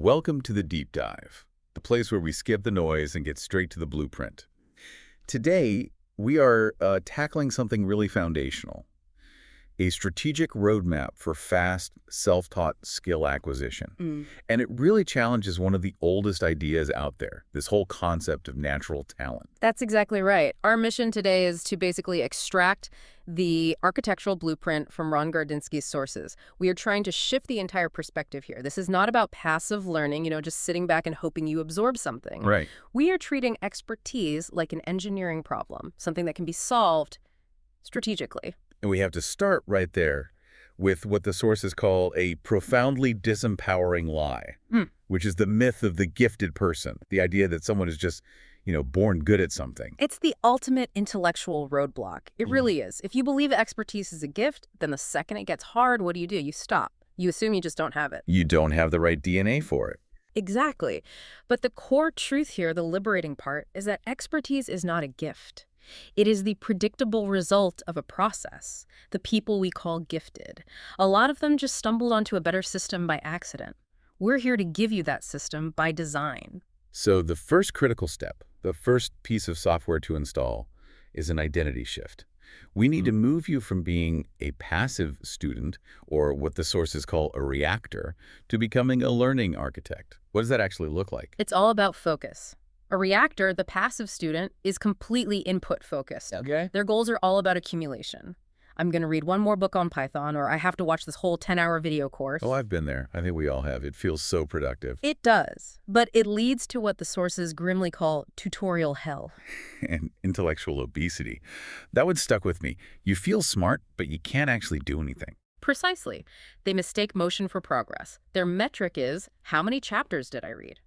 Welcome to the Deep Dive, the place where we skip the noise and get straight to the blueprint. Today, we are tackling something really foundational, a strategic roadmap for fast, self-taught skill acquisition. And it really challenges one of the oldest ideas out there, this whole concept of natural talent. That's exactly right. Our mission today is to basically extract the architectural blueprint from Ron Gardinsky's sources. We are trying to shift the entire perspective here. This is not about passive learning, just sitting back and hoping you absorb something. Right. We are treating expertise like an engineering problem, something that can be solved strategically. And we have to start right there with what the sources call a profoundly disempowering lie, which is the myth of the gifted person, the idea that someone is just, born good at something. It's the ultimate intellectual roadblock. It really is. If you believe expertise is a gift, then the second it gets hard, what do? You stop. You assume you just don't have it. You don't have the right DNA for it. Exactly. But the core truth here, the liberating part, is that expertise is not a gift. It is the predictable result of a process, the people we call gifted. A lot of them just stumbled onto a better system by accident. We're here to give you that system by design. So the first critical step, the first piece of software to install, is an identity shift. We need to move you from being a passive student, or what the sources call a reactor, to becoming a learning architect. What does that actually look like? It's all about focus. A reactor, the passive student, is completely input-focused. Okay. Their goals are all about accumulation. I'm going to read one more book on Python, or I have to watch this whole 10-hour video course. Oh, I've been there. I think we all have. It feels so productive. It does, but it leads to what the sources grimly call tutorial hell. And intellectual obesity. That one stuck with me. You feel smart, but you can't actually do anything. Precisely. They mistake motion for progress. Their metric is, how many chapters did I read?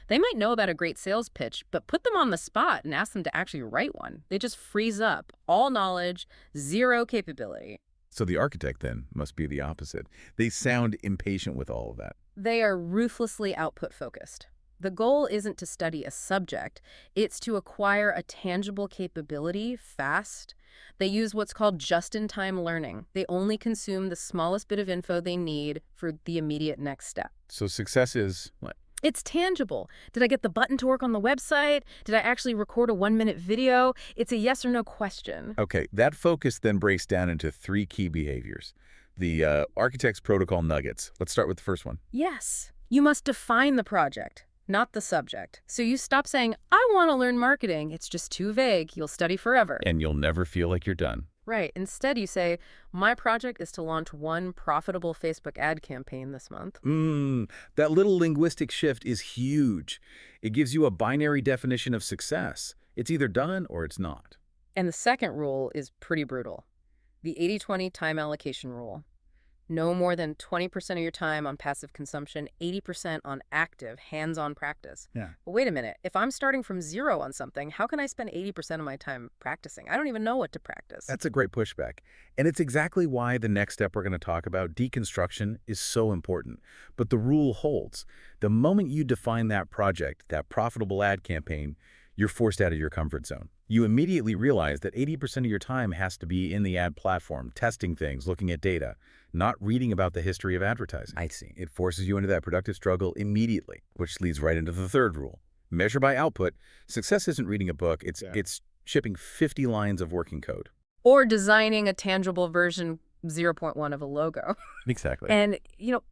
They might know about a great sales pitch, but put them on the spot and ask them to actually write one. They just freeze up. All knowledge, zero capability. So the architect, then, must be the opposite. They sound impatient with all of that. They are ruthlessly output-focused. The goal isn't to study a subject. It's to acquire a tangible capability fast. They use what's called just-in-time learning. They only consume the smallest bit of info they need for the immediate next step. So success is what? It's tangible. Did I get the button to work on the website? Did I actually record a 1-minute video? It's a yes or no question. Okay, that focus then breaks down into 3 key behaviors. The architect's protocol nuggets. Let's start with the first one. Yes. You must define the project, not the subject. So you stop saying, I want to learn marketing. It's just too vague. You'll study forever. And you'll never feel like you're done. Right. Instead, you say, my project is to launch one profitable Facebook ad campaign this month. That little linguistic shift is huge. It gives you a binary definition of success. It's either done or it's not. And the second rule is pretty brutal. The 80-20 time allocation rule. No more than 20% of your time on passive consumption, 80% on active, hands-on practice. Yeah. But wait a minute. If I'm starting from 0 on something, how can I spend 80% of my time practicing? I don't even know what to practice. That's a great pushback. And it's exactly why the next step we're going to talk about, deconstruction, is so important. But the rule holds. The moment you define that project, that profitable ad campaign, you're forced out of your comfort zone. You immediately realize that 80% of your time has to be in the ad platform, testing things, looking at data, not reading about the history of advertising. I see. It forces you into that productive struggle immediately, which leads right into the third rule. Measure by output. Success isn't reading a book. It's shipping 50 lines of working code. Or designing a tangible version 0.1 of a logo. Exactly. And,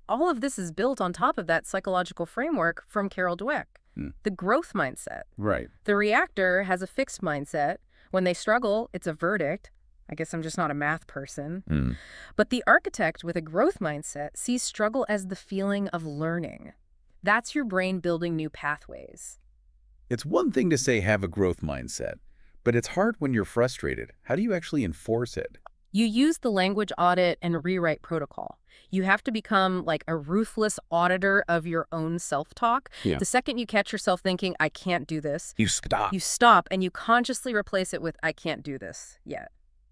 all of this is built on top of that psychological framework from Carol Dweck. The growth mindset. Right. The reactor has a fixed mindset. When they struggle, it's a verdict. I guess I'm just not a math person. But the architect with a growth mindset sees struggle as the feeling of learning. That's your brain building new pathways. It's one thing to say have a growth mindset, but it's hard when you're frustrated. How do you actually enforce it? You use the language audit and rewrite protocol. You have to become like a ruthless auditor of your own self-talk. Yeah. The second you catch yourself thinking, I can't do this, You stop. you stop and you consciously replace it with, I can't do this yet.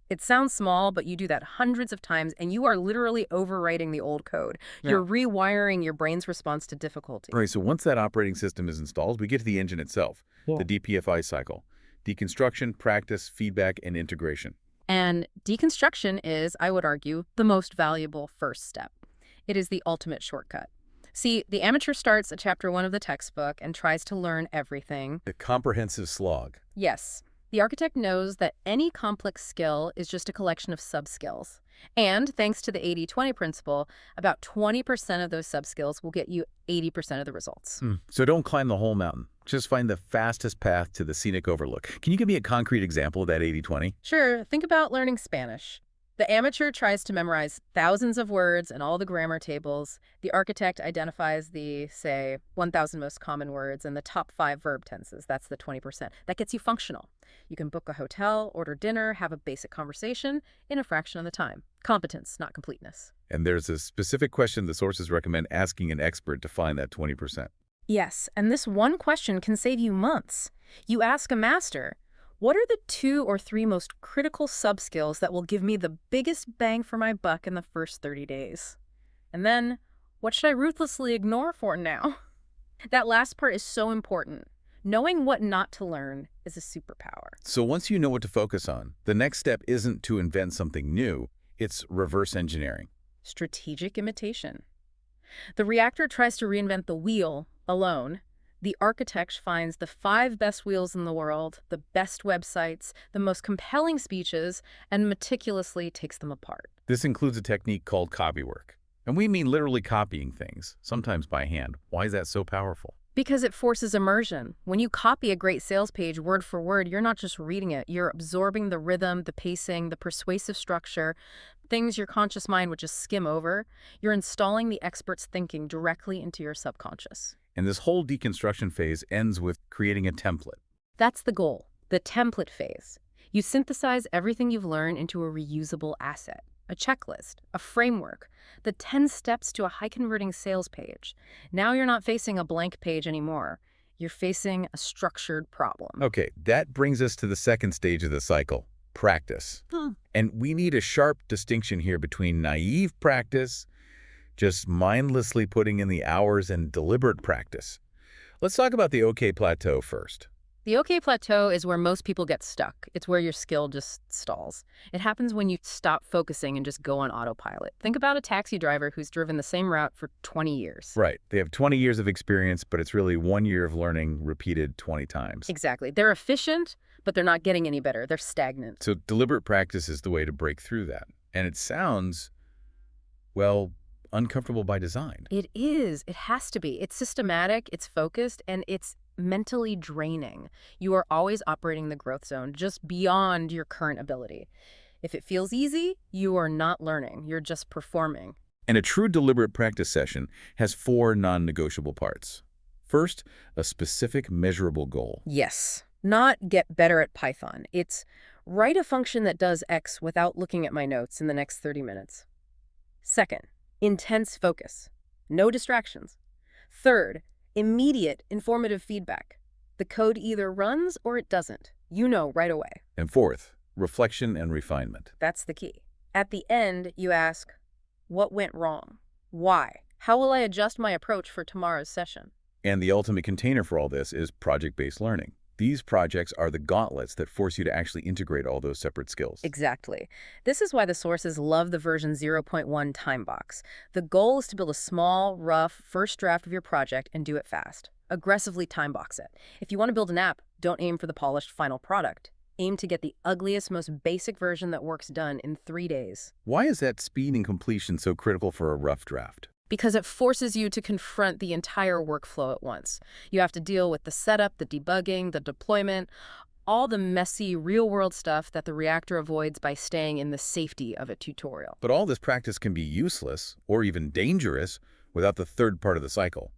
It sounds small, but you do that hundreds of times, and you are literally overwriting the old code. You're rewiring your brain's response to difficulty. Right, so once that operating system is installed, we get to the engine itself, the DPFI cycle. Deconstruction, practice, feedback, and integration. And deconstruction is, I would argue, the most valuable first step. It is the ultimate shortcut. See, the amateur starts at chapter 1 of the textbook and tries to learn everything. The comprehensive slog. Yes, the architect knows that any complex skill is just a collection of sub-skills. And thanks to the 80-20 principle, about 20% of those sub-skills will get you 80% of the results. So don't climb the whole mountain. Just find the fastest path to the scenic overlook. Can you give me a concrete example of that 80-20? Sure, think about learning Spanish. The amateur tries to memorize thousands of words and all the grammar tables. The architect identifies the, say, 1,000 most common words and the top 5 verb tenses. That's the 20%. That gets you functional. You can book a hotel, order dinner, have a basic conversation in a fraction of the time. Competence, not completeness. And there's a specific question the sources recommend asking an expert to find that 20%. Yes, and this one question can save you months. You ask a master, what are the 2 or 3 most critical sub-skills that will give me the biggest bang for my buck in the first 30 days? And then, what should I ruthlessly ignore for now? That last part is so important. Knowing what not to learn is a superpower. So once you know what to focus on, the next step isn't to invent something new, it's reverse engineering. Strategic imitation. The reactor tries to reinvent the wheel alone. The architect finds the 5 best wheels in the world, the best websites, the most compelling speeches, and meticulously takes them apart. This includes a technique called copywork. And we mean literally copying things, sometimes by hand. Why is that so powerful? Because it forces immersion. When you copy a great sales page word for word, you're not just reading it, you're absorbing the rhythm, the pacing, the persuasive structure, things your conscious mind would just skim over. You're installing the expert's thinking directly into your subconscious. And this whole deconstruction phase ends with creating a template. That's the goal, the template phase. You synthesize everything you've learned into a reusable asset, a checklist, a framework, the 10 steps to a high-converting sales page. Now you're not facing a blank page anymore. You're facing a structured problem. Okay, that brings us to the second stage of the cycle, practice. And we need a sharp distinction here between naive practice, just mindlessly putting in the hours, and deliberate practice. Let's talk about the OK plateau first. The OK plateau is where most people get stuck. It's where your skill just stalls. It happens when you stop focusing and just go on autopilot. Think about a taxi driver who's driven the same route for 20 years. Right. They have 20 years of experience, but it's really 1 year of learning repeated 20 times. Exactly. They're efficient, but they're not getting any better. They're stagnant. So deliberate practice is the way to break through that. And it sounds, well, uncomfortable by design. It is. It has to be. It's systematic, it's focused, and it's mentally draining. You are always operating the growth zone just beyond your current ability. If it feels easy, you are not learning. You're just performing. And a true deliberate practice session has 4 non-negotiable parts. First, a specific measurable goal. Yes. Not get better at Python. It's write a function that does X without looking at my notes in the next 30 minutes. Second, intense focus. No distractions. Third, immediate informative feedback. The code either runs or it doesn't. You know right away. And fourth, reflection and refinement. That's the key. At the end, you ask, what went wrong? Why? How will I adjust my approach for tomorrow's session? And the ultimate container for all this is project-based learning. These projects are the gauntlets that force you to actually integrate all those separate skills. Exactly. This is why the sources love the version 0.1 time box. The goal is to build a small, rough, first draft of your project and do it fast. Aggressively time box it. If you want to build an app, don't aim for the polished final product. Aim to get the ugliest, most basic version that works done in 3 days. Why is that speed and completion so critical for a rough draft? Because it forces you to confront the entire workflow at once. You have to deal with the setup, the debugging, the deployment, all the messy, real-world stuff that the reactor avoids by staying in the safety of a tutorial. But all this practice can be useless, or even dangerous, without the third part of the cycle,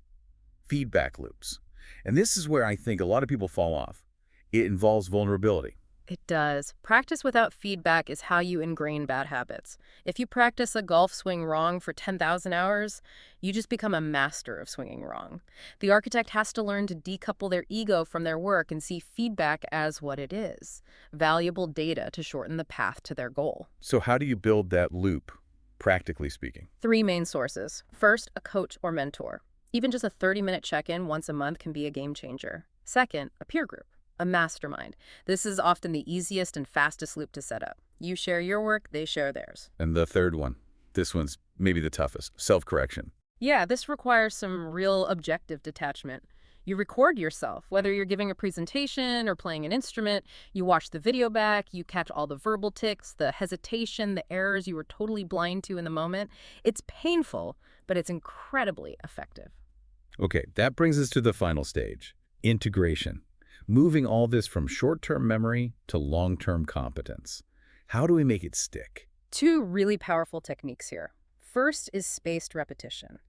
feedback loops. And this is where I think a lot of people fall off. It involves vulnerability. It does. Practice without feedback is how you ingrain bad habits. If you practice a golf swing wrong for 10,000 hours, you just become a master of swinging wrong. The architect has to learn to decouple their ego from their work and see feedback as what it is, valuable data to shorten the path to their goal. So how do you build that loop, practically speaking? 3 main sources. First, a coach or mentor. Even just a 30-minute check-in once a month can be a game changer. Second, a peer group. A mastermind. This is often the easiest and fastest loop to set up. You share your work, they share theirs. And the third one, this one's maybe the toughest, self-correction. Yeah, this requires some real objective detachment. You record yourself, whether you're giving a presentation or playing an instrument. You watch the video back, you catch all the verbal tics, the hesitation, the errors you were totally blind to in the moment. It's painful, but it's incredibly effective. Okay, that brings us to the final stage, integration. Moving all this from short-term memory to long-term competence. How do we make it stick? Two really powerful techniques here. First is spaced repetition.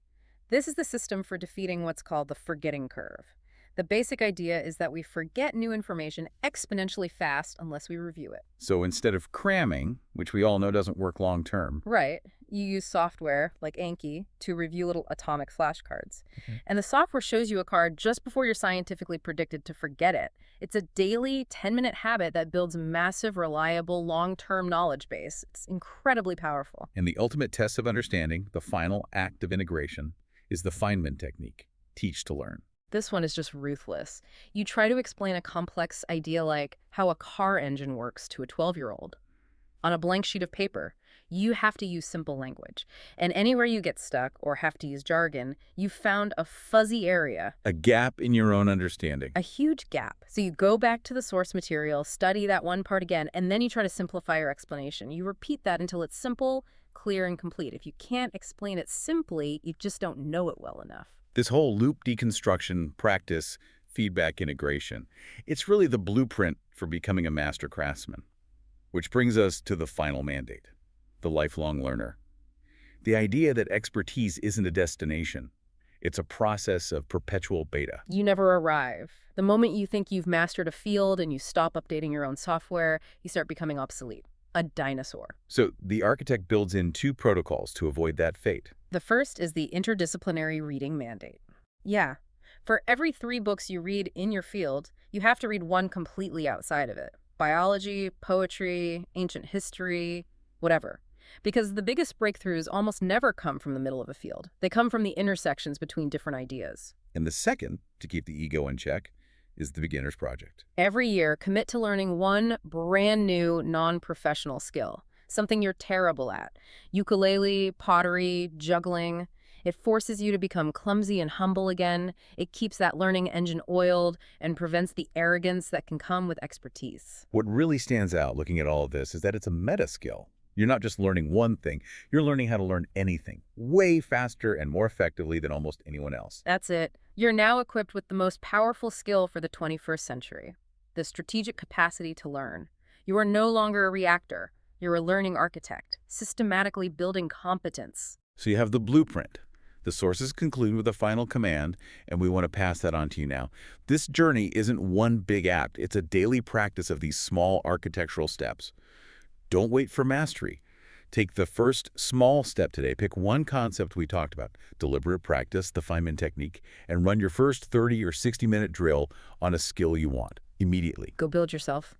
This is the system for defeating what's called the forgetting curve. The basic idea is that we forget new information exponentially fast unless we review it. So instead of cramming, which we all know doesn't work long-term. Right. You use software like Anki to review little atomic flashcards. Okay. And the software shows you a card just before you're scientifically predicted to forget it. It's a daily 10-minute habit that builds massive, reliable, long-term knowledge base. It's incredibly powerful. And the ultimate test of understanding, the final act of integration, is the Feynman technique, teach to learn. This one is just ruthless. You try to explain a complex idea like how a car engine works to a 12-year-old. On a blank sheet of paper, you have to use simple language. And anywhere you get stuck or have to use jargon, you've found a fuzzy area, A gap in your own understanding. a huge gap. So you go back to the source material, study that one part again, and then you try to simplify your explanation. You repeat that until it's simple, clear, and complete. If you can't explain it simply, you just don't know it well enough. This whole loop deconstruction, practice, feedback integration, it's really the blueprint for becoming a master craftsman. Which brings us to the final mandate, the lifelong learner. The idea that expertise isn't a destination. It's a process of perpetual beta. You never arrive. The moment you think you've mastered a field and you stop updating your own software, you start becoming obsolete. A dinosaur. So the architect builds in two protocols to avoid that fate. The first is the interdisciplinary reading mandate. Yeah, for every 3 books you read in your field, you have to read one completely outside of it. Biology, poetry, ancient history, whatever. Because the biggest breakthroughs almost never come from the middle of a field. They come from the intersections between different ideas. And the second, to keep the ego in check, is the beginner's project. Every year, commit to learning one brand new non-professional skill, something you're terrible at. Ukulele, pottery, juggling. It forces you to become clumsy and humble again. It keeps that learning engine oiled and prevents the arrogance that can come with expertise. What really stands out looking at all of this is that it's a meta skill. You're not just learning one thing, you're learning how to learn anything way faster and more effectively than almost anyone else. That's it. You're now equipped with the most powerful skill for the 21st century, the strategic capacity to learn. You are no longer a reactor. You're a learning architect, systematically building competence. So you have the blueprint. The sources conclude with a final command, and we want to pass that on to you now. This journey isn't one big act. It's a daily practice of these small architectural steps. Don't wait for mastery. Take the first small step today. Pick one concept we talked about, deliberate practice, the Feynman technique, and run your first 30 or 60-minute drill on a skill you want immediately. Go build yourself.